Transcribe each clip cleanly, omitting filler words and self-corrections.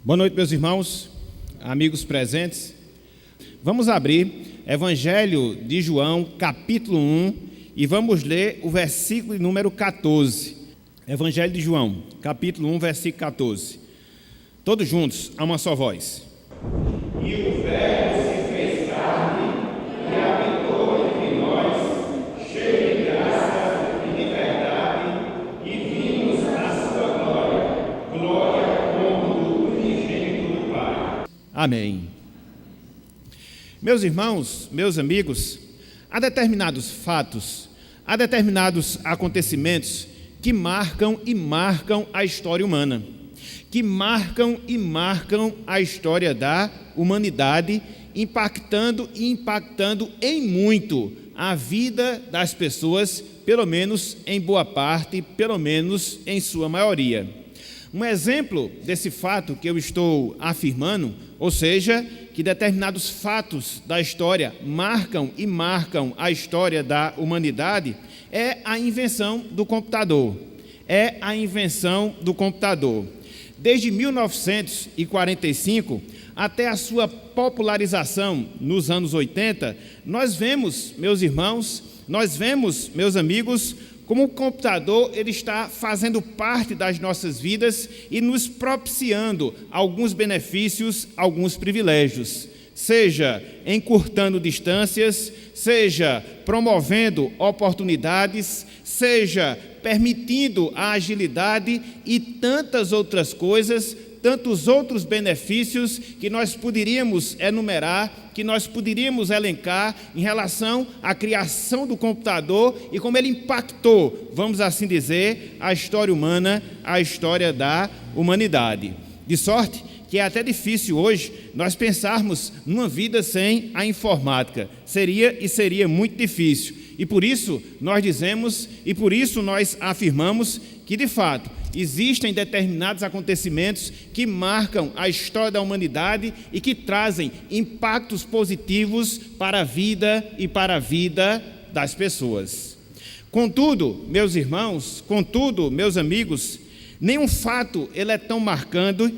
Boa noite, meus irmãos, amigos presentes. Vamos abrir Evangelho de João, capítulo 1, e vamos ler o versículo número 14. Evangelho de João, capítulo 1, versículo 14. Todos juntos, a uma só voz. E o Verbo se fez carne e habitou entre nós, cheio de graça e de verdade, e vimos a sua glória, glória como do unigênito do Pai. Amém. Meus irmãos, meus amigos, há determinados fatos, há determinados acontecimentos que marcam e marcam a história humana, que marcam e marcam a história da humanidade, impactando em muito a vida das pessoas, pelo menos em boa parte, pelo menos em sua maioria. Um exemplo desse fato que eu estou afirmando, ou seja, que determinados fatos da história marcam e marcam a história da humanidade, é a invenção do computador. Desde 1945 até a sua popularização nos anos 80, nós vemos, meus irmãos, meus amigos, como o computador ele está fazendo parte das nossas vidas e nos propiciando alguns benefícios, alguns privilégios, seja encurtando distâncias, seja promovendo oportunidades, seja permitindo a agilidade e tantas outras coisas, tantos outros benefícios que nós poderíamos enumerar, que nós poderíamos elencar em relação à criação do computador e como ele impactou, vamos assim dizer, a história humana, a história da humanidade. De sorte que é até difícil hoje nós pensarmos numa vida sem a informática. Seria muito difícil. E por isso nós dizemos, e por isso nós afirmamos que, de fato, existem determinados acontecimentos que marcam a história da humanidade e que trazem impactos positivos para a vida e para a vida das pessoas. Contudo, meus irmãos, meus amigos, nenhum fato ele é tão marcante,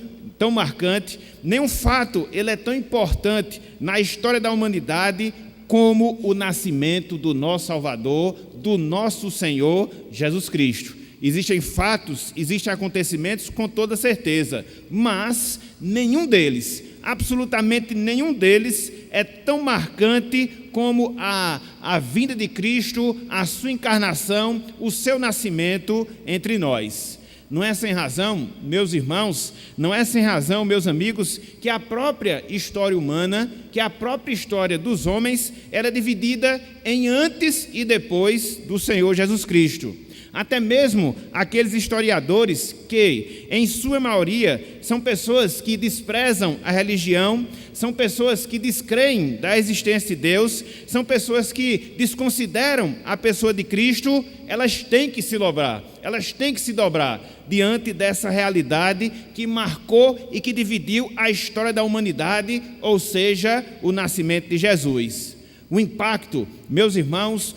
nenhum fato ele é tão importante na história da humanidade como o nascimento do nosso Salvador, do nosso Senhor Jesus Cristo. Existem fatos, existem acontecimentos com toda certeza, mas nenhum deles, absolutamente nenhum deles é tão marcante como a vinda de Cristo, a sua encarnação, o seu nascimento entre nós. Não é sem razão, meus irmãos, não é sem razão, meus amigos, que a própria história humana, que a própria história dos homens, era dividida em antes e depois do Senhor Jesus Cristo. Até mesmo aqueles historiadores que, em sua maioria, são pessoas que desprezam a religião, são pessoas que descreem da existência de Deus, são pessoas que desconsideram a pessoa de Cristo, elas têm que se dobrar diante dessa realidade que marcou e que dividiu a história da humanidade, ou seja, o nascimento de Jesus. O impacto, meus irmãos,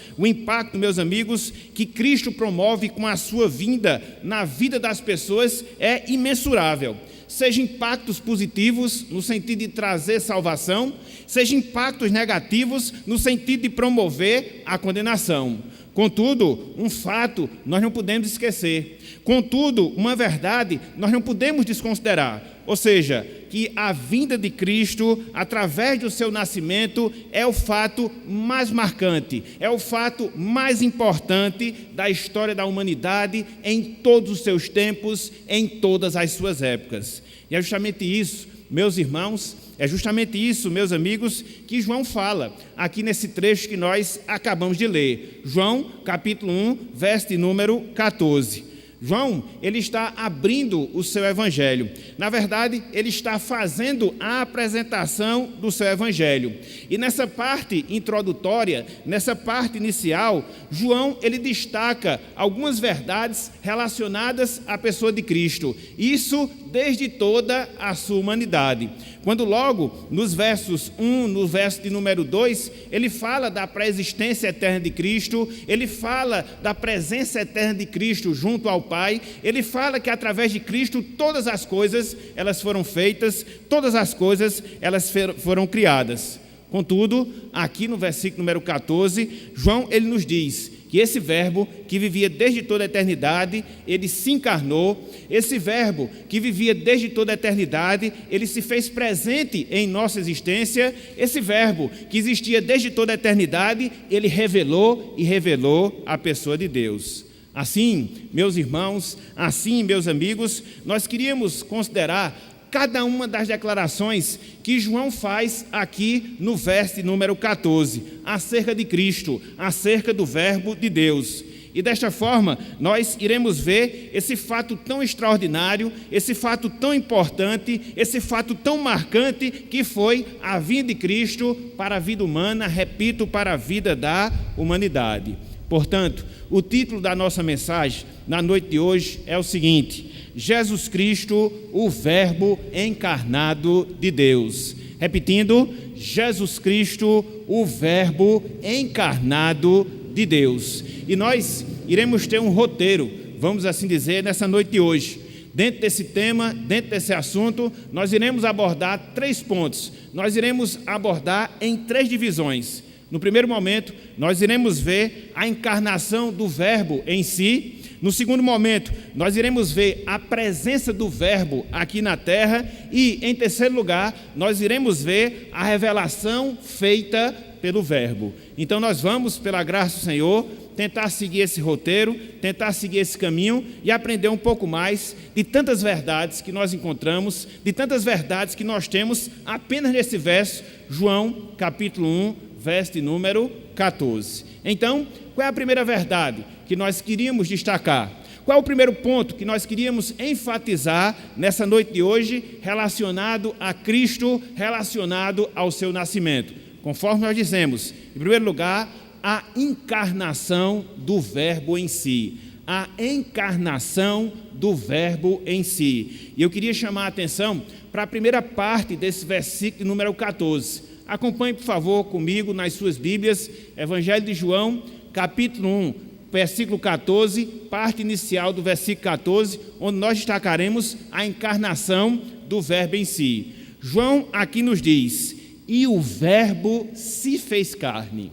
meus amigos, que Cristo promove com a sua vinda na vida das pessoas é imensurável. Seja impactos positivos, no sentido de trazer salvação, seja impactos negativos, no sentido de promover a condenação. Contudo, um fato nós não podemos esquecer. Contudo, uma verdade nós não podemos desconsiderar. Ou seja, que a vinda de Cristo, através do seu nascimento, é o fato mais marcante, é o fato mais importante da história da humanidade em todos os seus tempos, em todas as suas épocas. E é justamente isso, meus irmãos, é justamente isso, meus amigos, que João fala aqui nesse trecho que nós acabamos de ler. João, capítulo 1, verso de número 14. João, ele está abrindo o seu evangelho. Na verdade, ele está fazendo a apresentação do seu evangelho. E nessa parte introdutória, nessa parte inicial, João, ele destaca algumas verdades relacionadas à pessoa de Cristo. Isso desde toda a sua humanidade. Quando logo, nos versos 1, no verso de número 2, ele fala da pré-existência eterna de Cristo, ele fala da presença eterna de Cristo junto ao Pai, ele fala que através de Cristo todas as coisas elas foram feitas, todas as coisas elas foram criadas. Contudo, aqui no versículo número 14, João ele nos diz que esse verbo que vivia desde toda a eternidade, ele se encarnou, esse verbo que vivia desde toda a eternidade, ele se fez presente em nossa existência, esse verbo que existia desde toda a eternidade, ele revelou e revelou a pessoa de Deus. Assim, meus irmãos, assim, meus amigos, nós queríamos considerar cada uma das declarações que João faz aqui no verso número 14, acerca de Cristo, acerca do verbo de Deus. E desta forma, nós iremos ver esse fato tão extraordinário, esse fato tão importante, esse fato tão marcante que foi a vinda de Cristo para a vida humana, repito, para a vida da humanidade. Portanto, o título da nossa mensagem na noite de hoje é o seguinte: Jesus Cristo, o Verbo encarnado de Deus. Repetindo, Jesus Cristo, o Verbo encarnado de Deus. E nós iremos ter um roteiro, vamos assim dizer, nessa noite de hoje. Dentro desse tema, dentro desse assunto, nós iremos abordar 3 pontos. Nós iremos abordar em 3 divisões. No primeiro momento, nós iremos ver a encarnação do Verbo em si. No segundo momento, nós iremos ver a presença do Verbo aqui na terra. E, em terceiro lugar, nós iremos ver a revelação feita pelo Verbo. Então, nós vamos, pela graça do Senhor, tentar seguir esse roteiro, tentar seguir esse caminho e aprender um pouco mais de tantas verdades que nós encontramos, de tantas verdades que nós temos apenas nesse verso, João, capítulo 1, verso de número 14. Então, qual é a primeira verdade que nós queríamos destacar? Qual é o primeiro ponto que nós queríamos enfatizar nessa noite de hoje, relacionado a Cristo, relacionado ao seu nascimento? Conforme nós dizemos, em primeiro lugar, a encarnação do Verbo em si. A encarnação do Verbo em si. E eu queria chamar a atenção para a primeira parte desse versículo número 14. Acompanhe, por favor, comigo nas suas Bíblias, Evangelho de João, capítulo 1, versículo 14, parte inicial do versículo 14, onde nós destacaremos a encarnação do Verbo em si. João aqui nos diz: e o Verbo se fez carne.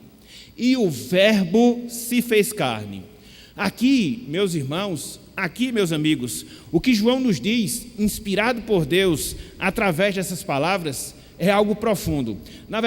E o Verbo se fez carne. Aqui, meus irmãos, aqui, meus amigos, o que João nos diz, inspirado por Deus, através dessas palavras, é algo profundo. Na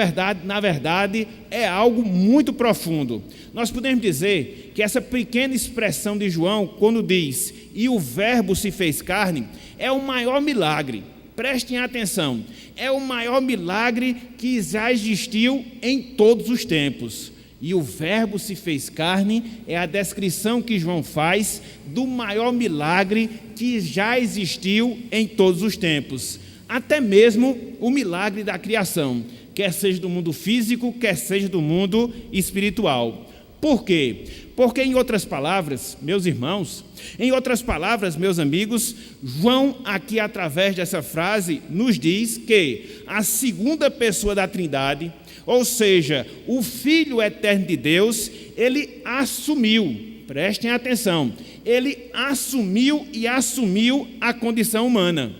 verdade, é algo muito profundo. Nós podemos dizer que essa pequena expressão de João, quando diz, e o Verbo se fez carne, é o maior milagre. Prestem atenção, é o maior milagre que já existiu em todos os tempos. E o Verbo se fez carne é a descrição que João faz do maior milagre que já existiu em todos os tempos. Até mesmo o milagre da criação, quer seja do mundo físico, quer seja do mundo espiritual. Por quê? Porque, em outras palavras, meus irmãos, em outras palavras, meus amigos, João, aqui através dessa frase, nos diz que a segunda pessoa da Trindade, ou seja, o Filho eterno de Deus, ele assumiu, prestem atenção, ele assumiu a condição humana.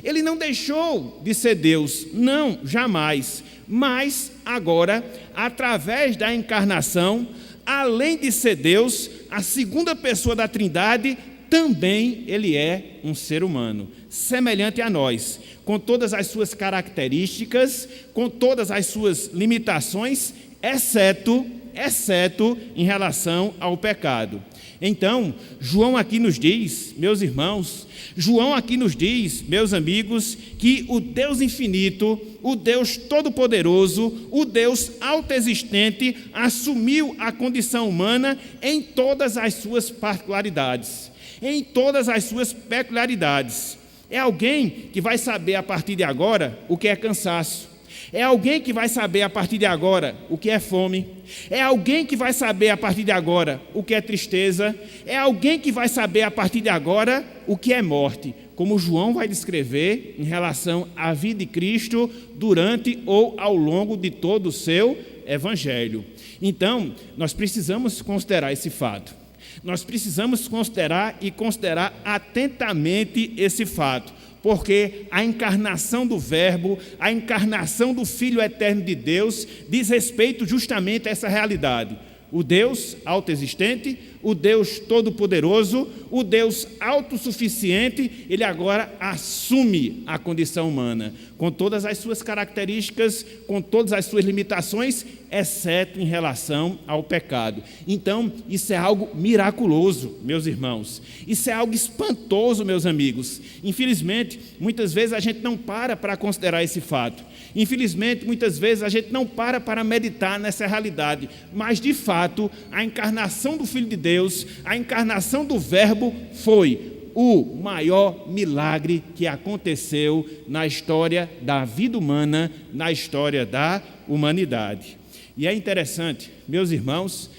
Ele não deixou de ser Deus, não, jamais. Mas agora, através da encarnação, além de ser Deus, a segunda pessoa da Trindade, também ele é um ser humano, semelhante a nós, com todas as suas características, com todas as suas limitações, exceto em relação ao pecado. Então, João aqui nos diz, meus irmãos, João aqui nos diz, meus amigos, que o Deus infinito, o Deus todo-poderoso, o Deus autoexistente, assumiu a condição humana em todas as suas particularidades, em todas as suas peculiaridades. É alguém que vai saber a partir de agora o que é cansaço. É alguém que vai saber a partir de agora o que é fome. É alguém que vai saber a partir de agora o que é tristeza. É alguém que vai saber a partir de agora o que é morte. como João vai descrever em relação à vida de Cristo durante ou ao longo de todo o seu evangelho. Então, nós precisamos considerar esse fato. Nós precisamos considerar atentamente esse fato, porque a encarnação do Verbo, a encarnação do Filho Eterno de Deus, diz respeito justamente a essa realidade. O Deus autoexistente, o Deus todo-poderoso, o Deus autossuficiente, ele agora assume a condição humana, com todas as suas características, com todas as suas limitações, exceto em relação ao pecado. Então, isso é algo miraculoso, meus irmãos. Isso é algo espantoso, meus amigos. Infelizmente, muitas vezes a gente não para considerar esse fato. Infelizmente, muitas vezes a gente não para meditar nessa realidade. Mas, de fato, a encarnação do Filho de Deus, a encarnação do Verbo foi o maior milagre que aconteceu na história da vida humana, na história da humanidade. E é interessante, meus irmãos,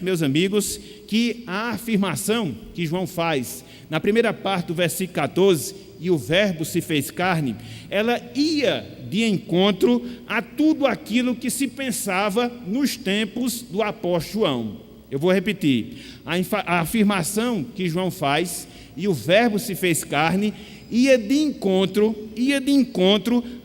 meus amigos, que a afirmação que João faz na primeira parte do versículo 14, e o Verbo se fez carne, ela ia de encontro a tudo aquilo que se pensava nos tempos do apóstolo João. Eu vou repetir, a afirmação que João faz, e o Verbo se fez carne, ia de encontro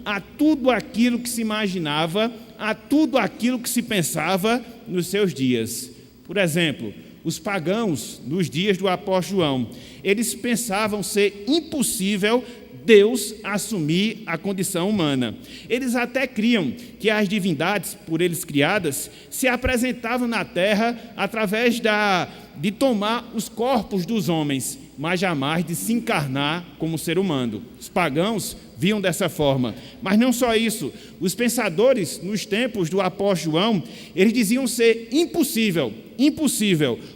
a tudo aquilo que se imaginava, a tudo aquilo que se pensava nos seus dias. Por exemplo, os pagãos, nos dias do apóstolo João, eles pensavam ser impossível Deus assumir a condição humana. Eles até criam que as divindades, por eles criadas, se apresentavam na terra através de tomar os corpos dos homens, mas jamais de se encarnar como ser humano. Os pagãos viam dessa forma. Mas não só isso, os pensadores nos tempos do apóstolo João, eles diziam ser impossível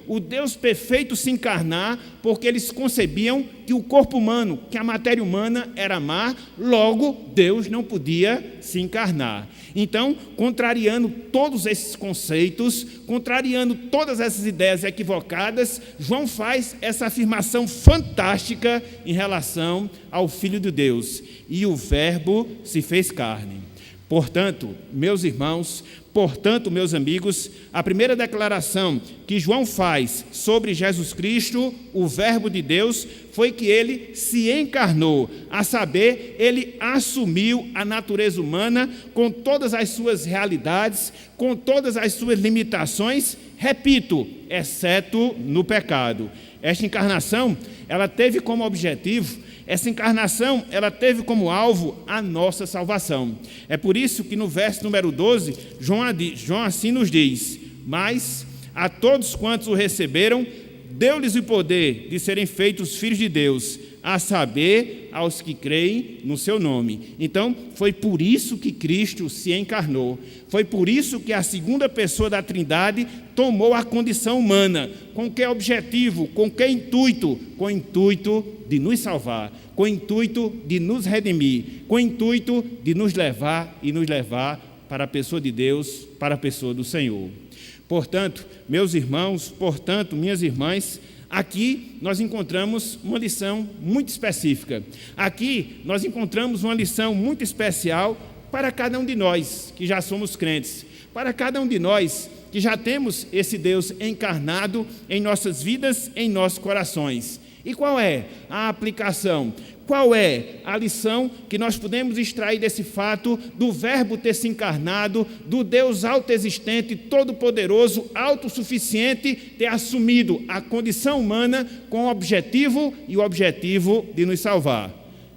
o Deus perfeito se encarnar, porque eles concebiam que o corpo humano, que a matéria humana era má, logo Deus não podia se encarnar. Então, contrariando todos esses conceitos, contrariando todas essas ideias equivocadas, João faz essa afirmação fantástica em relação ao Filho de Deus. E o Verbo se fez carne. Portanto, meus irmãos, meus amigos, a primeira declaração que João faz sobre Jesus Cristo, o Verbo de Deus, foi que ele se encarnou, a saber, ele assumiu a natureza humana com todas as suas realidades, com todas as suas limitações, repito, exceto no pecado. Esta encarnação, ela teve como objetivo, ela teve como alvo a nossa salvação. É por isso que no verso número 12, João assim nos diz: mas a todos quantos o receberam, deu-lhes o poder de serem feitos filhos de Deus, a saber, aos que creem no seu nome. Então, foi por isso que Cristo se encarnou. Foi por isso que a segunda pessoa da Trindade tomou a condição humana. Com que objetivo? Com que intuito? Com o intuito de nos salvar, com o intuito de nos redimir, com o intuito de nos levar para a pessoa de Deus, para a pessoa do Senhor. Portanto, meus irmãos, minhas irmãs, aqui nós encontramos uma lição muito específica. Aqui nós encontramos uma lição muito especial para cada um de nós que já somos crentes, para cada um de nós que já temos esse Deus encarnado em nossas vidas, em nossos corações. E qual é a aplicação? Qual é a lição que nós podemos extrair desse fato do Verbo ter se encarnado, do Deus autoexistente, todo-poderoso, autossuficiente, ter assumido a condição humana com o objetivo de nos salvar?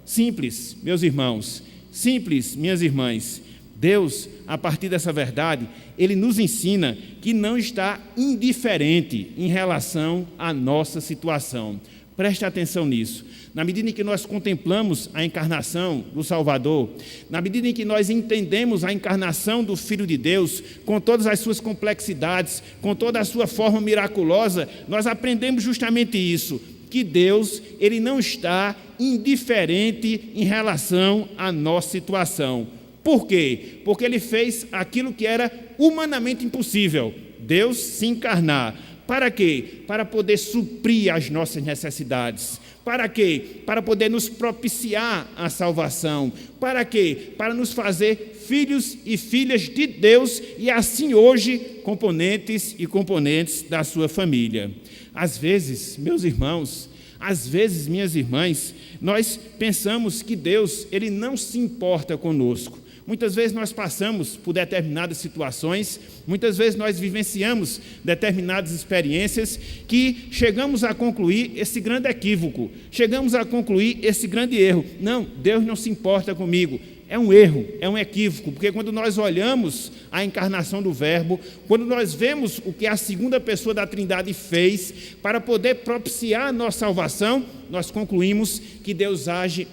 Simples, meus irmãos, simples, minhas irmãs. Deus, a partir dessa verdade, Ele nos ensina que não está indiferente em relação à nossa situação. Preste atenção nisso. Na medida em que nós contemplamos a encarnação do Salvador, na medida em que nós entendemos a encarnação do Filho de Deus, com todas as suas complexidades, com toda a sua forma miraculosa, nós aprendemos justamente isso, que Deus, Ele não está indiferente em relação à nossa situação. Por quê? Porque Ele fez aquilo que era humanamente impossível, Deus se encarnar. Para quê? Para poder suprir as nossas necessidades. Para quê? Para poder nos propiciar a salvação. Para quê? Para nos fazer filhos e filhas de Deus e assim hoje componentes e componentes da sua família. Às vezes, meus irmãos, às vezes, minhas irmãs, nós pensamos que Deus, Ele não se importa conosco. Muitas vezes nós passamos por determinadas situações, muitas vezes nós vivenciamos determinadas experiências que chegamos a concluir esse grande equívoco, chegamos a concluir esse grande erro. Não, Deus não se importa comigo. É um erro, é um equívoco, porque quando nós olhamos a encarnação do Verbo, quando nós vemos o que a segunda pessoa da Trindade fez para poder propiciar a nossa salvação, nós concluímos que Deus age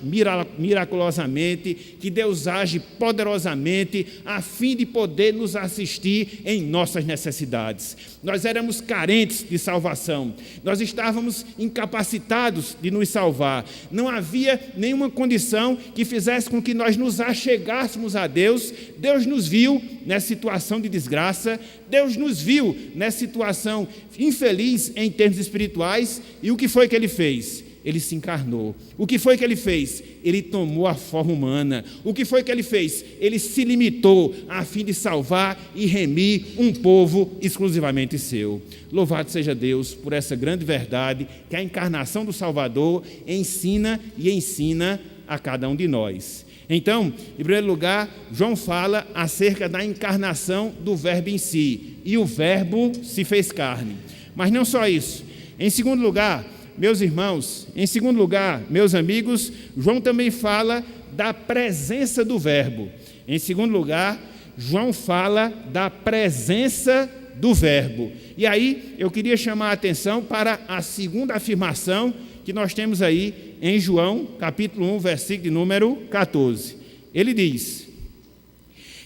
miraculosamente, que Deus age poderosamente, a fim de poder nos assistir em nossas necessidades. Nós éramos carentes de salvação, nós estávamos incapacitados de nos salvar, não havia nenhuma condição que fizesse com que nós nos achegássemos a Deus. Deus nos viu nessa situação de desgraça, Deus nos viu nessa situação infeliz em termos espirituais, e o que foi que Ele fez? Ele se encarnou. O que foi que Ele fez? Ele tomou a forma humana. O que foi que Ele fez? Ele se limitou a fim de salvar e remir um povo exclusivamente seu. Louvado seja Deus por essa grande verdade que a encarnação do Salvador ensina e ensina a cada um de nós. Então, em primeiro lugar, João fala acerca da encarnação do Verbo em si. E o Verbo se fez carne. Mas não só isso. Em segundo lugar, meus irmãos, em segundo lugar, meus amigos, João também fala da presença do Verbo. Em segundo lugar, João fala da presença do Verbo. E aí, eu queria chamar a atenção para a segunda afirmação que nós temos aí em João, capítulo 1, versículo de número 14. Ele diz: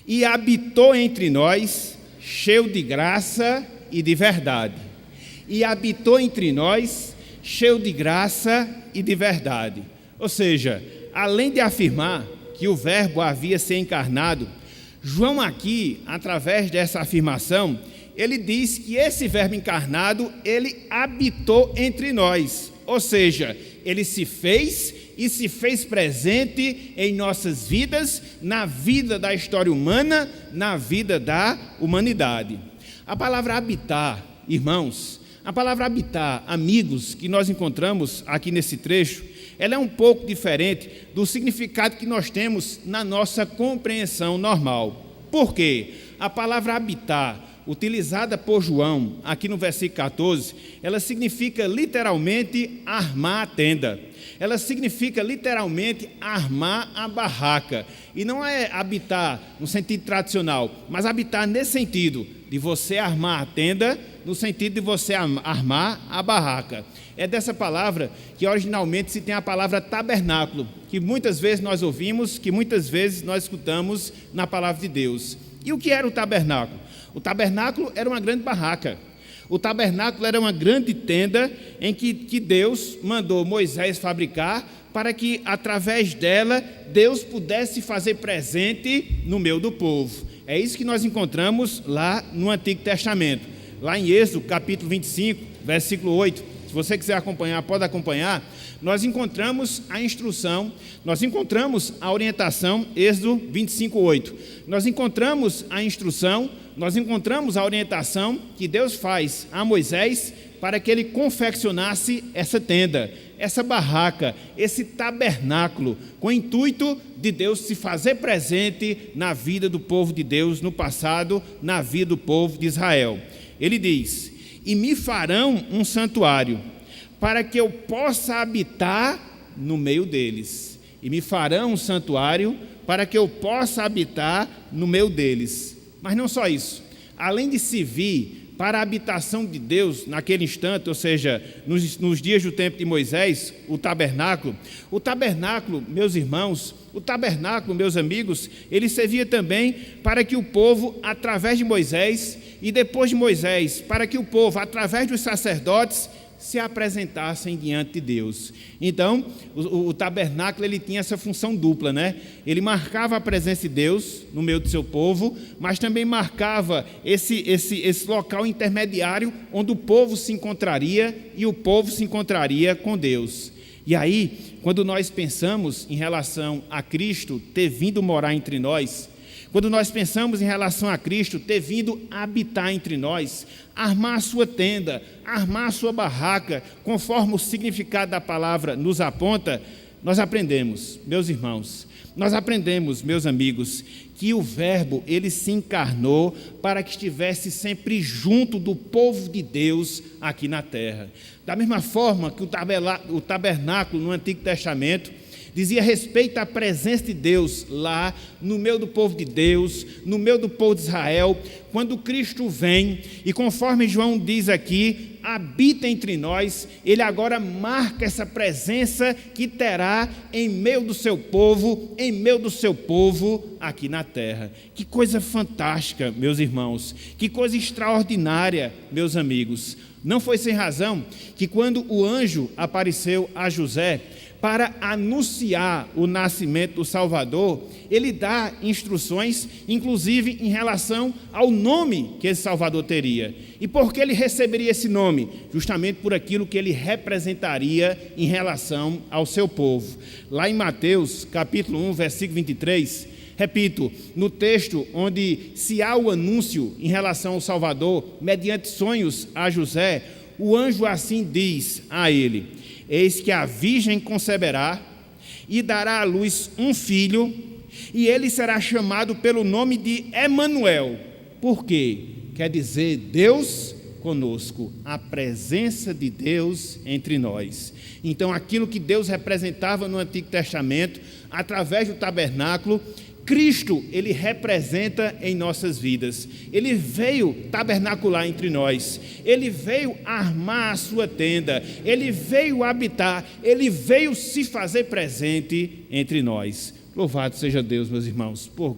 e habitou entre nós, cheio de graça e de verdade. E habitou entre nós, cheio de graça e de verdade. Ou seja, além de afirmar que o Verbo havia se encarnado, João aqui, através dessa afirmação, ele diz que esse Verbo encarnado, ele habitou entre nós. Ou seja, Ele se fez e se fez presente em nossas vidas, na vida da história humana, na vida da humanidade. A palavra habitar, irmãos, a palavra habitar, amigos, que nós encontramos aqui nesse trecho, ela é um pouco diferente do significado que nós temos na nossa compreensão normal. Por quê? A palavra habitar, utilizada por João, aqui no versículo 14, ela significa literalmente armar a tenda. Ela significa literalmente armar a barraca. E não é habitar no sentido tradicional, mas habitar nesse sentido, de você armar a tenda, no sentido de você armar a barraca. É dessa palavra que originalmente se tem a palavra tabernáculo, que muitas vezes nós ouvimos, que muitas vezes nós escutamos na palavra de Deus. E o que era o tabernáculo? O tabernáculo era uma grande barraca. O tabernáculo era uma grande tenda em que Deus mandou Moisés fabricar para que, através dela, Deus pudesse fazer presente no meio do povo. É isso que nós encontramos lá no Antigo Testamento. Lá em Êxodo, capítulo 25, versículo 8. Se você quiser acompanhar, pode acompanhar. Nós encontramos a instrução, nós encontramos a orientação, Êxodo 25, 8. Nós encontramos a instrução, nós encontramos a orientação que Deus faz a Moisés para que ele confeccionasse essa tenda, essa barraca, esse tabernáculo, com o intuito de Deus se fazer presente na vida do povo de Deus no passado, na vida do povo de Israel. Ele diz: e me farão um santuário, para que eu possa habitar no meio deles. E me farão um santuário, para que eu possa habitar no meio deles. Mas não só isso. Além de servir para a habitação de Deus naquele instante, ou seja, nos dias do tempo de Moisés, o tabernáculo, meus irmãos, o tabernáculo, meus amigos, ele servia também para que o povo, através de Moisés, e depois de Moisés, para que o povo, através dos sacerdotes, se apresentassem diante de Deus. Então, o tabernáculo ele tinha essa função dupla, né? Ele marcava a presença de Deus no meio do seu povo, mas também marcava esse local intermediário onde o povo se encontraria e o povo se encontraria com Deus. E aí, quando nós pensamos em relação a Cristo ter vindo morar entre nós, quando nós pensamos em relação a Cristo ter vindo habitar entre nós, armar a sua tenda, armar a sua barraca, conforme o significado da palavra nos aponta, nós aprendemos, meus irmãos, nós aprendemos, meus amigos, que o Verbo, ele se encarnou para que estivesse sempre junto do povo de Deus aqui na terra. Da mesma forma que o tabernáculo no Antigo Testamento dizia respeito à presença de Deus lá no meio do povo de Deus, no meio do povo de Israel, quando Cristo vem e conforme João diz aqui, habita entre nós, ele agora marca essa presença que terá em meio do seu povo aqui na terra. Que coisa fantástica, meus irmãos, que coisa extraordinária, meus amigos. Não foi sem razão que quando o anjo apareceu a José para anunciar o nascimento do Salvador, ele dá instruções, inclusive em relação ao nome que esse Salvador teria. E por que ele receberia esse nome? Justamente por aquilo que ele representaria em relação ao seu povo. Lá em Mateus, capítulo 1, versículo 23, repito, no texto onde se há o anúncio em relação ao Salvador, mediante sonhos a José, o anjo assim diz a ele: eis que a virgem conceberá e dará à luz um filho, e ele será chamado pelo nome de Emanuel. Por quê? Quer dizer, Deus conosco, a presença de Deus entre nós. Então, aquilo que Deus representava no Antigo Testamento, através do tabernáculo, Cristo, ele representa em nossas vidas. Ele veio tabernacular entre nós, ele veio armar a sua tenda, ele veio habitar, ele veio se fazer presente entre nós. Louvado seja Deus, meus irmãos, por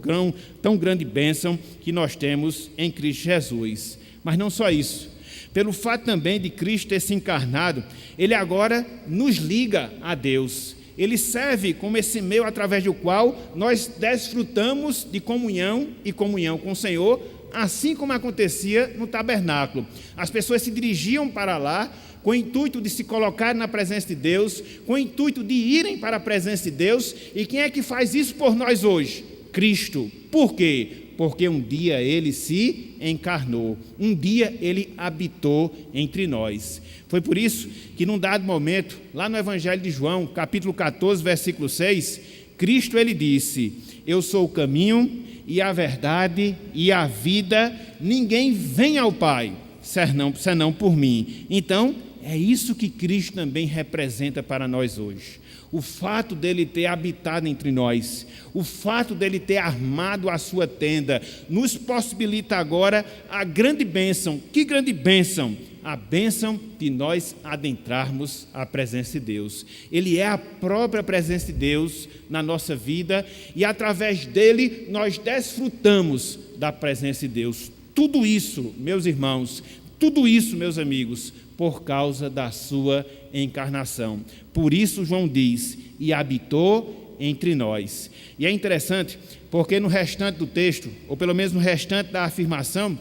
tão grande bênção que nós temos em Cristo Jesus. Mas não só isso, pelo fato também de Cristo ter se encarnado, ele agora nos liga a Deus. Ele serve como esse meio através do qual nós desfrutamos de comunhão e comunhão com o Senhor, assim como acontecia no tabernáculo. As pessoas se dirigiam para lá com o intuito de se colocar na presença de Deus, com o intuito de irem para a presença de Deus. E quem é que faz isso por nós hoje? Cristo. Por quê? Porque um dia ele se encarnou, um dia ele habitou entre nós. Foi por isso que num dado momento, lá no Evangelho de João, capítulo 14, versículo 6, Cristo ele disse: eu sou o caminho e a verdade e a vida, ninguém vem ao Pai, senão por mim. Então, é isso que Cristo também representa para nós hoje. O fato dele ter habitado entre nós, o fato dele ter armado a sua tenda, nos possibilita agora a grande bênção. Que grande bênção? A bênção de nós adentrarmos a presença de Deus. Ele é a própria presença de Deus na nossa vida e através dele nós desfrutamos da presença de Deus. Tudo isso, meus irmãos, tudo isso, meus amigos, por causa da sua encarnação. Por isso João diz: e habitou entre nós. E é interessante porque no restante do texto, ou pelo menos no restante da afirmação,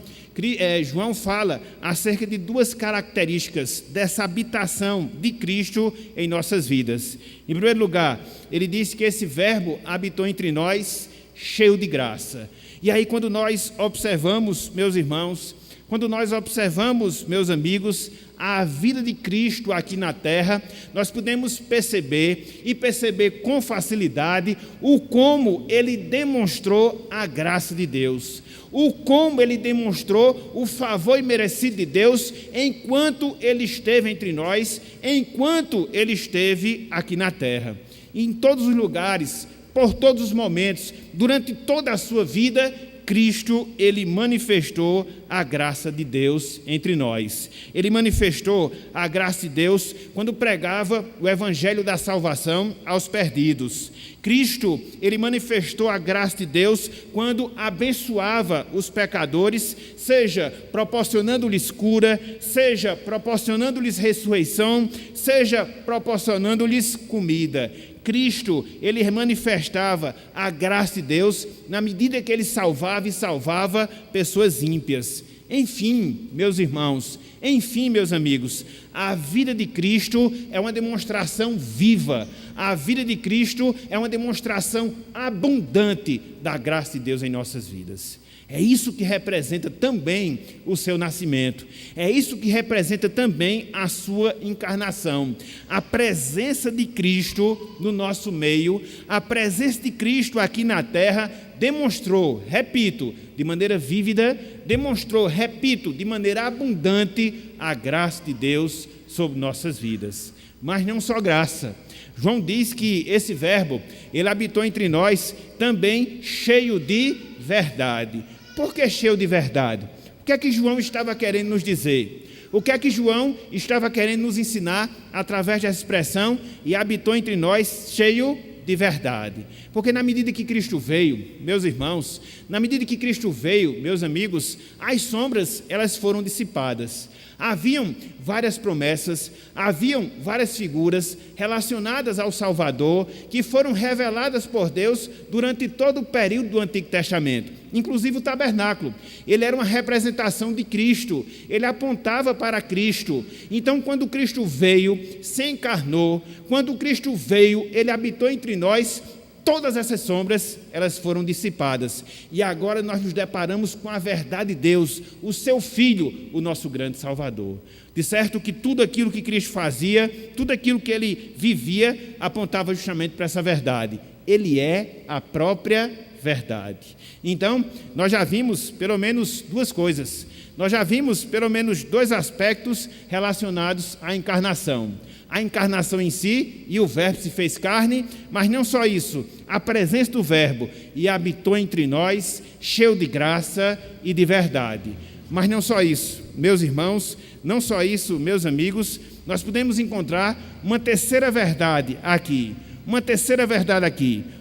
João fala acerca de duas características dessa habitação de Cristo em nossas vidas. Em primeiro lugar, ele disse que esse verbo habitou entre nós cheio de graça. E aí quando nós observamos, meus irmãos, quando nós observamos, meus amigos, a vida de Cristo aqui na terra, nós podemos perceber com facilidade o como ele demonstrou a graça de Deus, o como ele demonstrou o favor imerecido de Deus enquanto ele esteve entre nós, enquanto ele esteve aqui na terra. E em todos os lugares, por todos os momentos, durante toda a sua vida, Cristo, ele manifestou a graça de Deus entre nós. Ele manifestou a graça de Deus quando pregava o evangelho da salvação aos perdidos. Cristo, ele manifestou a graça de Deus quando abençoava os pecadores, seja proporcionando-lhes cura, seja proporcionando-lhes ressurreição, seja proporcionando-lhes comida. Cristo, ele manifestava a graça de Deus na medida que ele salvava e salvava pessoas ímpias. Enfim, meus irmãos, enfim, meus amigos, a vida de Cristo é uma demonstração viva. A vida de Cristo é uma demonstração abundante da graça de Deus em nossas vidas. É isso que representa também o seu nascimento. É isso que representa também a sua encarnação. A presença de Cristo no nosso meio, a presença de Cristo aqui na terra, demonstrou, repito, de maneira vívida, demonstrou, repito, de maneira abundante a graça de Deus sobre nossas vidas. Mas não só graça. João diz que esse verbo, ele habitou entre nós também cheio de verdade. Por que cheio de verdade? O que é que João estava querendo nos dizer? O que é que João estava querendo nos ensinar através dessa expressão e habitou entre nós cheio de verdade? Porque na medida que Cristo veio, meus irmãos, na medida que Cristo veio, meus amigos, as sombras, elas foram dissipadas. Haviam várias promessas, haviam várias figuras relacionadas ao Salvador que foram reveladas por Deus durante todo o período do Antigo Testamento, inclusive o tabernáculo. Ele era uma representação de Cristo, ele apontava para Cristo. Então, quando Cristo veio, se encarnou, quando Cristo veio, ele habitou entre nós. Todas essas sombras, elas foram dissipadas. E agora nós nos deparamos com a verdade de Deus, o seu Filho, o nosso grande Salvador. De certo que tudo aquilo que Cristo fazia, tudo aquilo que ele vivia, apontava justamente para essa verdade. Ele é a própria verdade. Então, nós já vimos pelo menos duas coisas. Nós já vimos pelo menos dois aspectos relacionados à encarnação. A encarnação em si, e o verbo se fez carne, mas não só isso, a presença do verbo, e habitou entre nós, cheio de graça e de verdade. Mas não só isso, meus irmãos, não só isso, meus amigos, nós podemos encontrar uma terceira verdade aqui,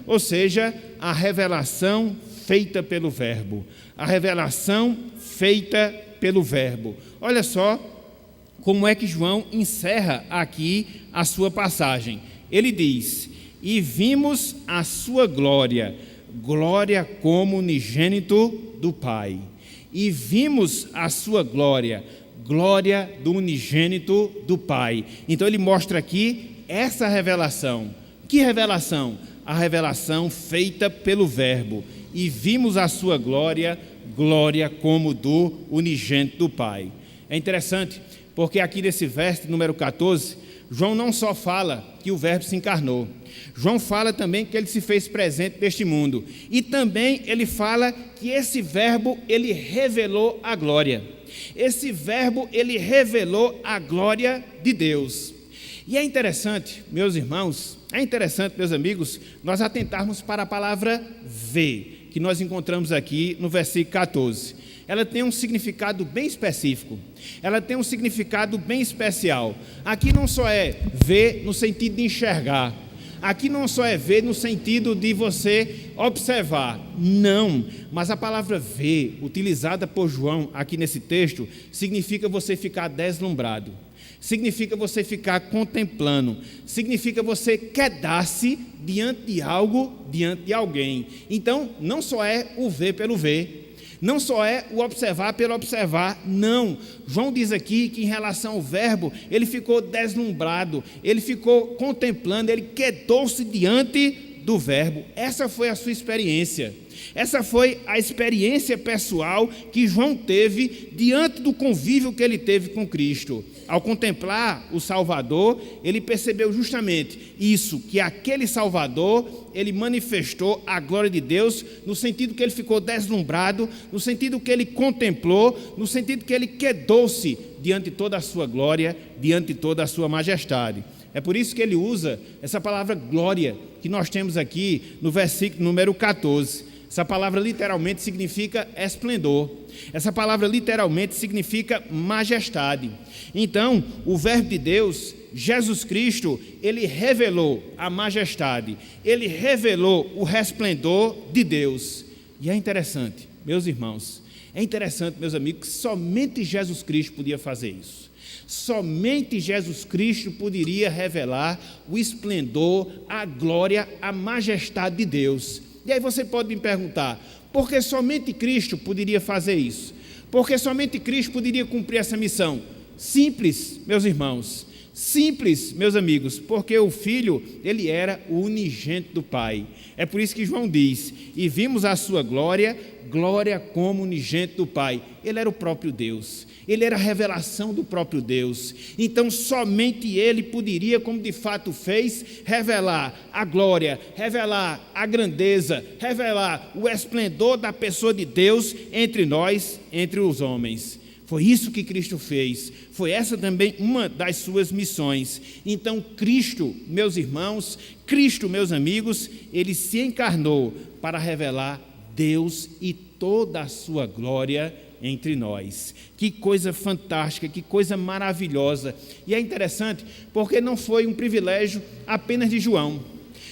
ou seja, a revelação feita pelo verbo, a revelação feita pelo verbo. Olha só como é que João encerra aqui a sua passagem. Ele diz: e vimos a sua glória, glória como unigênito do Pai. E vimos a sua glória, glória do unigênito do Pai. Então ele mostra aqui essa revelação. Que revelação? A revelação feita pelo verbo. E vimos a sua glória, glória como do unigênito do Pai. É interessante, porque aqui nesse verso número 14, João não só fala que o verbo se encarnou, João fala também que ele se fez presente neste mundo, e também ele fala que esse verbo, ele revelou a glória. Esse verbo, ele revelou a glória de Deus. E é interessante, meus irmãos, é interessante, meus amigos, nós atentarmos para a palavra ver, que nós encontramos aqui no versículo 14. Ela tem um significado bem específico, ela tem um significado bem especial. Aqui não só é ver no sentido de enxergar, aqui não só é ver no sentido de você observar, não, mas a palavra ver, utilizada por João aqui nesse texto, significa você ficar deslumbrado, significa você ficar contemplando, significa você quedar-se diante de algo, diante de alguém. Então, não só é o ver pelo ver, não só é o observar pelo observar, não. João diz aqui que em relação ao verbo, ele ficou deslumbrado, ele ficou contemplando, ele quedou-se diante do verbo. Essa foi a sua experiência. Essa foi a experiência pessoal que João teve diante do convívio que ele teve com Cristo. Ao contemplar o Salvador, ele percebeu justamente isso, que aquele Salvador, ele manifestou a glória de Deus, no sentido que ele ficou deslumbrado, no sentido que ele contemplou, no sentido que ele quedou-se diante de toda a sua glória, diante de toda a sua majestade. É por isso que ele usa essa palavra glória, que nós temos aqui no versículo número 14. Essa palavra literalmente significa esplendor. Essa palavra literalmente significa majestade. Então, o Verbo de Deus, Jesus Cristo, ele revelou a majestade, ele revelou o resplendor de Deus. E é interessante, meus irmãos, meus amigos, que somente Jesus Cristo podia fazer isso. Somente Jesus Cristo poderia revelar o esplendor, a glória, a majestade de Deus. E aí você pode me perguntar, por que somente Cristo poderia fazer isso? Por que somente Cristo poderia cumprir essa missão? Simples, meus irmãos, simples, meus amigos, porque o Filho, ele era o unigênito do Pai. É por isso que João diz, e vimos a sua glória, glória como unigênito do Pai. Ele era o próprio Deus, ele era a revelação do próprio Deus. Então somente ele poderia, como de fato fez, revelar a glória, revelar a grandeza, revelar o esplendor da pessoa de Deus entre nós, entre os homens. Foi isso que Cristo fez, foi essa também uma das suas missões. Então Cristo, meus irmãos, Cristo, meus amigos, ele se encarnou para revelar Deus e toda a sua glória entre nós. Que coisa fantástica, que coisa maravilhosa. E é interessante porque não foi um privilégio apenas de João,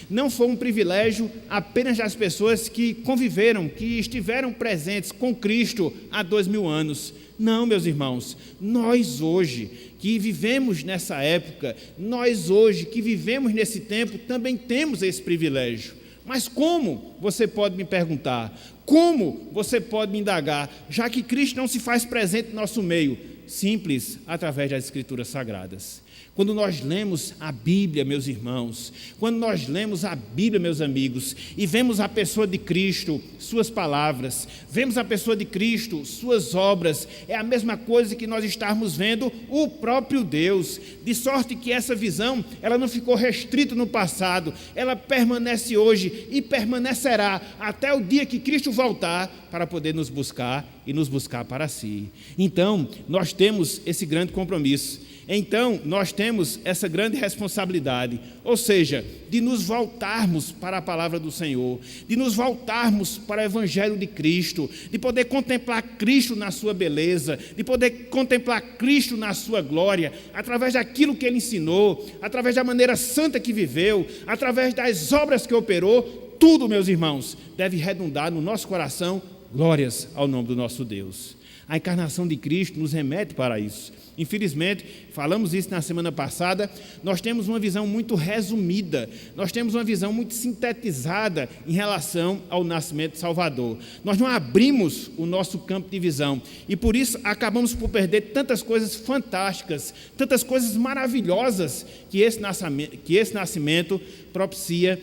não foi um privilégio apenas das pessoas que conviveram, que estiveram presentes com Cristo há 2000 anos. Não, meus irmãos, nós hoje que vivemos nessa época, nós hoje que vivemos nesse tempo, também temos esse privilégio. Mas como, você pode me perguntar, como você pode me indagar, já que Cristo não se faz presente no nosso meio? Simples, através das Escrituras Sagradas. Quando nós lemos a Bíblia, meus irmãos, quando nós lemos a Bíblia, meus amigos, e vemos a pessoa de Cristo, suas palavras, vemos a pessoa de Cristo, suas obras, é a mesma coisa que nós estarmos vendo o próprio Deus, de sorte que essa visão, ela não ficou restrita no passado, ela permanece hoje e permanecerá até o dia que Cristo voltar para poder nos buscar e nos buscar para si. Então, nós temos esse grande compromisso. Então, nós temos essa grande responsabilidade, ou seja, de nos voltarmos para a palavra do Senhor, de nos voltarmos para o Evangelho de Cristo, de poder contemplar Cristo na sua beleza, de poder contemplar Cristo na sua glória, através daquilo que Ele ensinou, através da maneira santa que viveu, através das obras que operou. Tudo, meus irmãos, deve redundar no nosso coração, glórias ao nome do nosso Deus. A encarnação de Cristo nos remete para isso. Infelizmente, falamos isso na semana passada, nós temos uma visão muito resumida, nós temos uma visão muito sintetizada em relação ao nascimento de Salvador. Nós não abrimos o nosso campo de visão e por isso acabamos por perder tantas coisas fantásticas, tantas coisas maravilhosas que esse nascimento propicia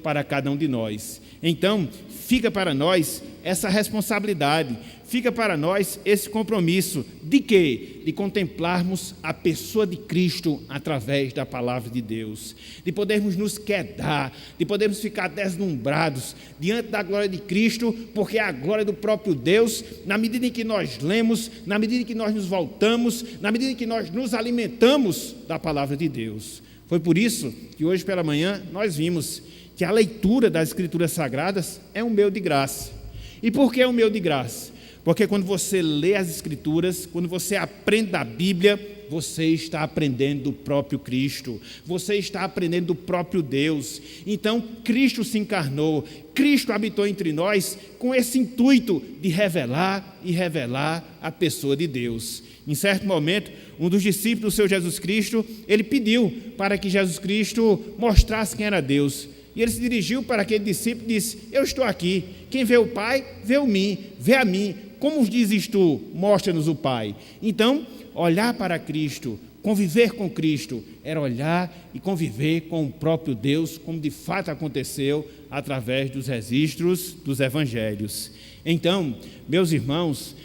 para cada um de nós. Então, fica para nós essa responsabilidade, fica para nós esse compromisso de quê? De contemplarmos a pessoa de Cristo através da palavra de Deus, de podermos nos quedar, de podermos ficar deslumbrados diante da glória de Cristo, porque é a glória do próprio Deus, na medida em que nós lemos, na medida em que nós nos voltamos, na medida em que nós nos alimentamos da palavra de Deus. Foi por isso que hoje pela manhã nós vimos que a leitura das Escrituras Sagradas é um meio de graça. E por que é um meio de graça? Porque quando você lê as Escrituras, quando você aprende da Bíblia, você está aprendendo do próprio Cristo, você está aprendendo do próprio Deus. Então, Cristo se encarnou, Cristo habitou entre nós com esse intuito de revelar e revelar a pessoa de Deus. Em certo momento, um dos discípulos do Senhor Jesus Cristo, ele pediu para que Jesus Cristo mostrasse quem era Deus. E ele se dirigiu para aquele discípulo e disse: eu estou aqui, quem vê o Pai, vê a mim. Como dizes tu, mostra-nos o Pai. Então, olhar para Cristo, conviver com Cristo, era olhar e conviver com o próprio Deus, como de fato aconteceu através dos registros dos Evangelhos. Então, meus irmãos,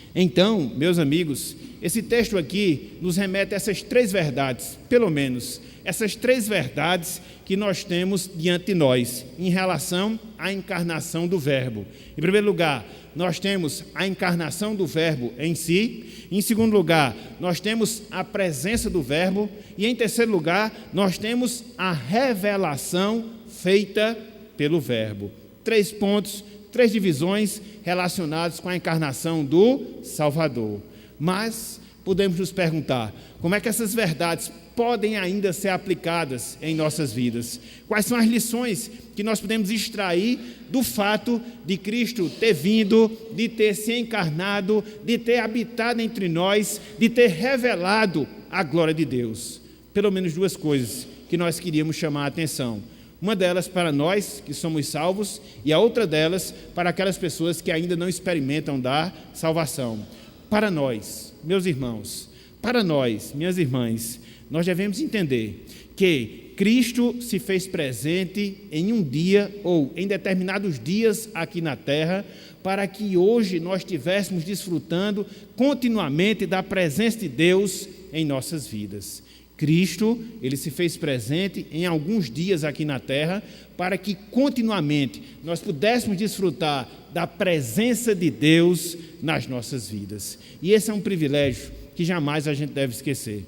meus amigos, esse texto aqui nos remete a essas três verdades, pelo menos, essas três verdades que nós temos diante de nós, em relação à encarnação do Verbo. Em primeiro lugar, nós temos a encarnação do Verbo em si. Em segundo lugar, nós temos a presença do Verbo. E em terceiro lugar, nós temos a revelação feita pelo Verbo. 3 pontos, 3 divisões relacionadas com a encarnação do Salvador. Mas podemos nos perguntar, como é que essas verdades podem ainda ser aplicadas em nossas vidas? Quais são as lições que nós podemos extrair do fato de Cristo ter vindo, de ter se encarnado, de ter habitado entre nós, de ter revelado a glória de Deus? Pelo menos 2 coisas que nós queríamos chamar a atenção. Uma delas para nós que somos salvos e a outra delas para aquelas pessoas que ainda não experimentam da salvação. Para nós, meus irmãos, para nós, minhas irmãs, nós devemos entender que Cristo se fez presente em um dia ou em determinados dias aqui na terra, para que hoje nós estivéssemos desfrutando continuamente da presença de Deus em nossas vidas. Cristo, ele se fez presente em alguns dias aqui na terra, para que continuamente nós pudéssemos desfrutar da presença de Deus nas nossas vidas. E esse é um privilégio que jamais a gente deve esquecer.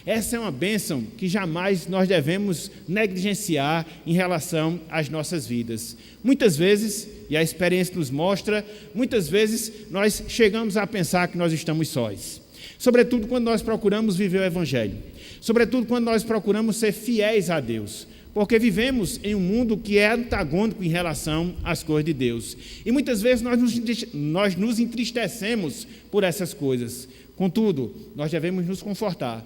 Essa é uma bênção que jamais nós devemos negligenciar em relação às nossas vidas. Muitas vezes, e a experiência nos mostra, muitas vezes nós chegamos a pensar que nós estamos sós. Sobretudo quando nós procuramos viver o Evangelho. Sobretudo quando nós procuramos ser fiéis a Deus. Porque vivemos em um mundo que é antagônico em relação às coisas de Deus. E muitas vezes nós nos entristecemos por essas coisas. Contudo, nós devemos nos confortar.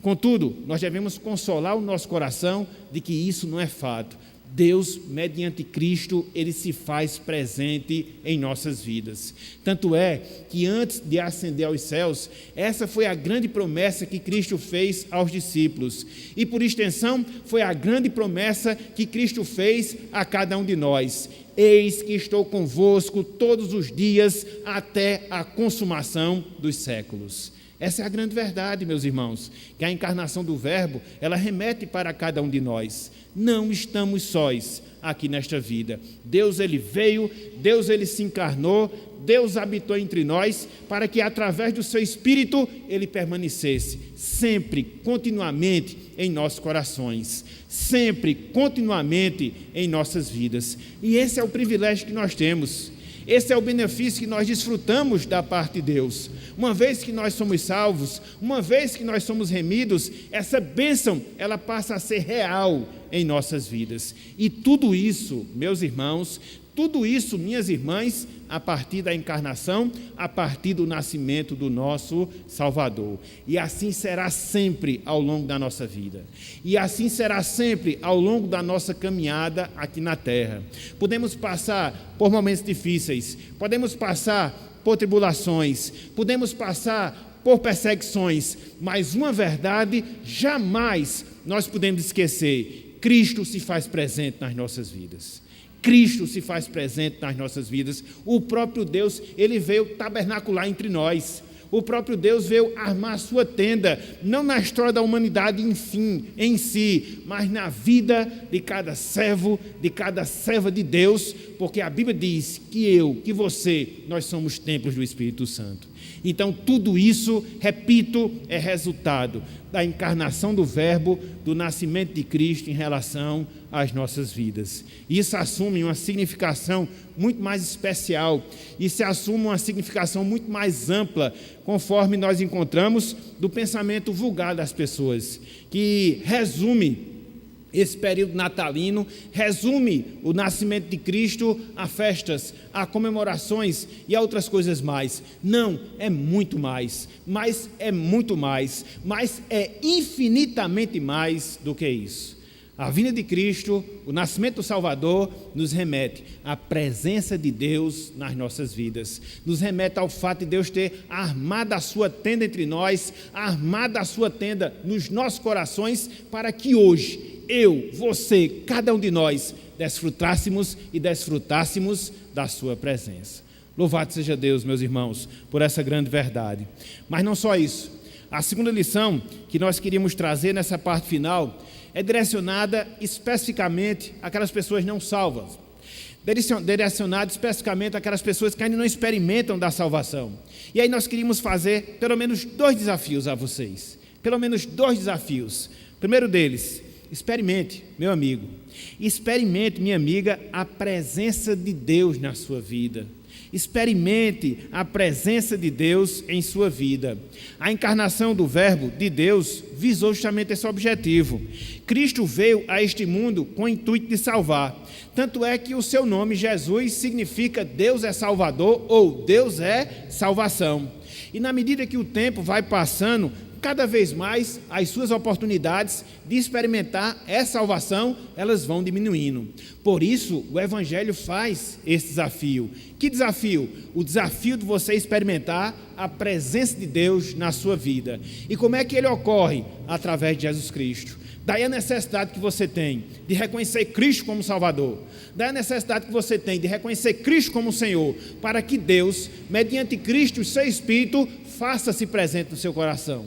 Contudo, nós devemos consolar o nosso coração de que isso não é fato. Deus, mediante Cristo, ele se faz presente em nossas vidas. Tanto é que antes de ascender aos céus, essa foi a grande promessa que Cristo fez aos discípulos. E por extensão, foi a grande promessa que Cristo fez a cada um de nós. Eis que estou convosco todos os dias até a consumação dos séculos. Essa é a grande verdade, meus irmãos, que a encarnação do Verbo, ela remete para cada um de nós. Não estamos sós aqui nesta vida. Deus, ele veio, Deus, ele se encarnou, Deus habitou entre nós, para que através do seu Espírito, ele permanecesse sempre, continuamente em nossos corações, sempre, continuamente em nossas vidas. E esse é o privilégio que nós temos. Esse é o benefício que nós desfrutamos da parte de Deus. Uma vez que nós somos salvos, uma vez que nós somos remidos, essa bênção, ela passa a ser real em nossas vidas. E tudo isso, meus irmãos, tudo isso, minhas irmãs, a partir da encarnação, a partir do nascimento do nosso Salvador. E assim será sempre ao longo da nossa vida. E assim será sempre ao longo da nossa caminhada aqui na terra. Podemos passar por momentos difíceis, podemos passar por tribulações, podemos passar por perseguições, mas uma verdade jamais nós podemos esquecer: Cristo se faz presente nas nossas vidas. Cristo se faz presente nas nossas vidas. O próprio Deus, ele veio tabernacular entre nós. O próprio Deus veio armar a sua tenda, não na história da humanidade em si, mas na vida de cada servo, de cada serva de Deus, porque a Bíblia diz que eu, que você, nós somos templos do Espírito Santo. Então, tudo isso, repito, é resultado da encarnação do Verbo, do nascimento de Cristo em relação às nossas vidas. Isso assume uma significação muito mais especial, isso assume uma significação muito mais ampla, conforme nós encontramos do pensamento vulgar das pessoas, que resume esse período natalino, resume o nascimento de Cristo a festas, a comemorações e a outras coisas mais. Não, é muito mais, mas é muito mais, mas é infinitamente mais do que isso. A vinda de Cristo, o nascimento do Salvador, nos remete à presença de Deus nas nossas vidas. Nos remete ao fato de Deus ter armado a sua tenda entre nós, armado a sua tenda nos nossos corações, para que hoje, eu, você, cada um de nós, desfrutássemos da sua presença. Louvado seja Deus, meus irmãos, por essa grande verdade. Mas não só isso. A segunda lição que nós queríamos trazer nessa parte final é direcionada especificamente àquelas pessoas não salvas. Direcionada especificamente àquelas pessoas que ainda não experimentam da salvação. E aí nós queríamos fazer pelo menos 2 desafios a vocês. Pelo menos 2 desafios. O primeiro deles experimente, meu amigo, experimente, minha amiga, a presença de Deus na sua vida. Experimente a presença de Deus em sua vida. A encarnação do Verbo de Deus visou justamente esse objetivo. Cristo veio a este mundo com o intuito de salvar. Tanto é que o seu nome, Jesus, significa Deus é Salvador ou Deus é salvação. E na medida que o tempo vai passando, cada vez mais as suas oportunidades de experimentar essa salvação, elas vão diminuindo. Por isso, o Evangelho faz esse desafio. Que desafio? O desafio de você experimentar a presença de Deus na sua vida. E como é que ele ocorre? Através de Jesus Cristo. Daí a necessidade que você tem de reconhecer Cristo como Salvador. Daí a necessidade que você tem de reconhecer Cristo como Senhor, para que Deus, mediante Cristo, o seu Espírito, faça-se presente no seu coração.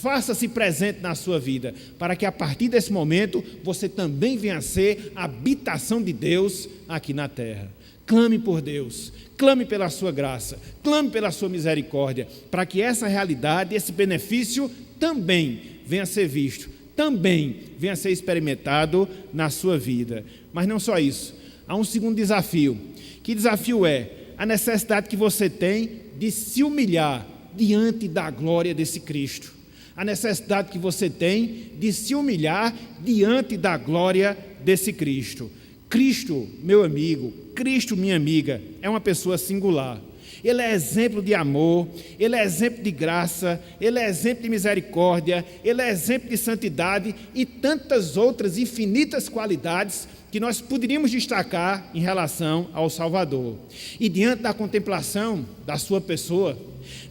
Faça-se presente na sua vida, para que a partir desse momento, você também venha a ser a habitação de Deus aqui na terra. Clame por Deus, clame pela sua graça, clame pela sua misericórdia, para que essa realidade, esse benefício também venha a ser visto, também venha a ser experimentado na sua vida. Mas não só isso, há um segundo desafio. Que desafio é? A necessidade que você tem de se humilhar diante da glória desse Cristo. A necessidade que você tem de se humilhar diante da glória desse Cristo. Cristo, meu amigo, Cristo, minha amiga, é uma pessoa singular. Ele é exemplo de amor, ele é exemplo de graça, ele é exemplo de misericórdia, ele é exemplo de santidade e tantas outras infinitas qualidades que nós poderíamos destacar em relação ao Salvador. E diante da contemplação da sua pessoa,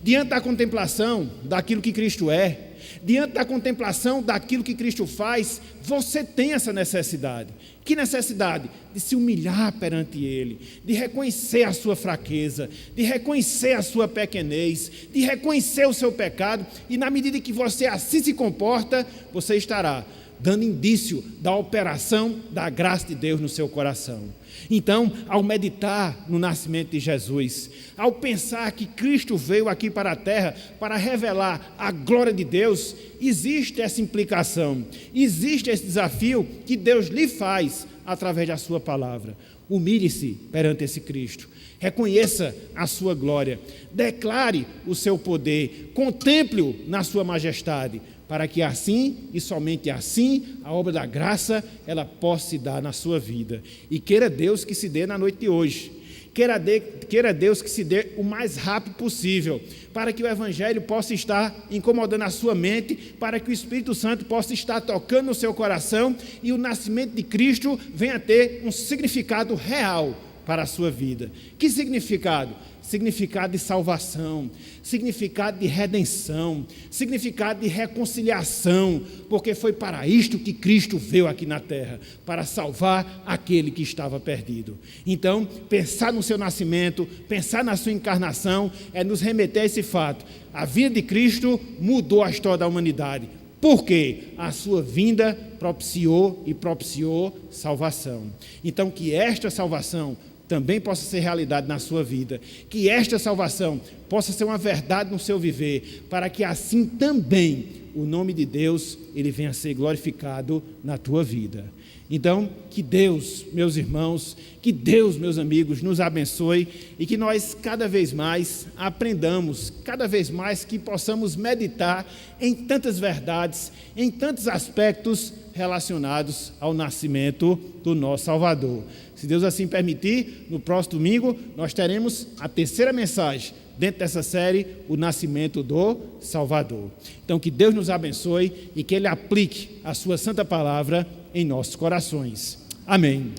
diante da contemplação daquilo que Cristo é, diante da contemplação daquilo que Cristo faz, você tem essa necessidade. Que necessidade? De se humilhar perante Ele, de reconhecer a sua fraqueza, de reconhecer a sua pequenez, de reconhecer o seu pecado, e na medida que você assim se comporta, você estará dando indício da operação da graça de Deus no seu coração. Então, ao meditar no nascimento de Jesus, ao pensar que Cristo veio aqui para a terra para revelar a glória de Deus, existe essa implicação, existe esse desafio que Deus lhe faz através da sua palavra. Humilhe-se perante esse Cristo, reconheça a sua glória, declare o seu poder, contemple-o na sua majestade, para que assim e somente assim a obra da graça ela possa se dar na sua vida. E queira Deus que se dê na noite de hoje. Queira Deus que se dê o mais rápido possível, para que o Evangelho possa estar incomodando a sua mente, para que o Espírito Santo possa estar tocando no seu coração e o nascimento de Cristo venha a ter um significado real para a sua vida. Que significado? Significado de salvação, significado de redenção, significado de reconciliação, porque foi para isto que Cristo veio aqui na terra, para salvar aquele que estava perdido. Então, pensar no seu nascimento, pensar na sua encarnação, é nos remeter a esse fato. A vinda de Cristo mudou a história da humanidade. Por quê? A sua vinda propiciou salvação. Então, que esta salvação também possa ser realidade na sua vida, que esta salvação possa ser uma verdade no seu viver, para que assim também o nome de Deus ele venha a ser glorificado na tua vida. Então, que Deus, meus irmãos, que Deus, meus amigos, nos abençoe e que nós cada vez mais aprendamos, cada vez mais que possamos meditar em tantas verdades, em tantos aspectos relacionados ao nascimento do nosso Salvador. Se Deus assim permitir, no próximo domingo nós teremos a terceira mensagem dentro dessa série, o nascimento do Salvador. Então que Deus nos abençoe e que Ele aplique a sua santa palavra em nossos corações. Amém.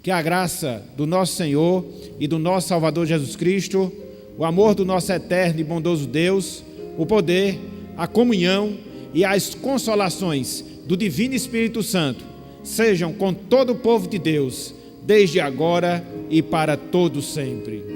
Que a graça do nosso Senhor e do nosso Salvador Jesus Cristo, o amor do nosso eterno e bondoso Deus, o poder, a comunhão e as consolações do Divino Espírito Santo sejam com todo o povo de Deus, desde agora e para todo sempre.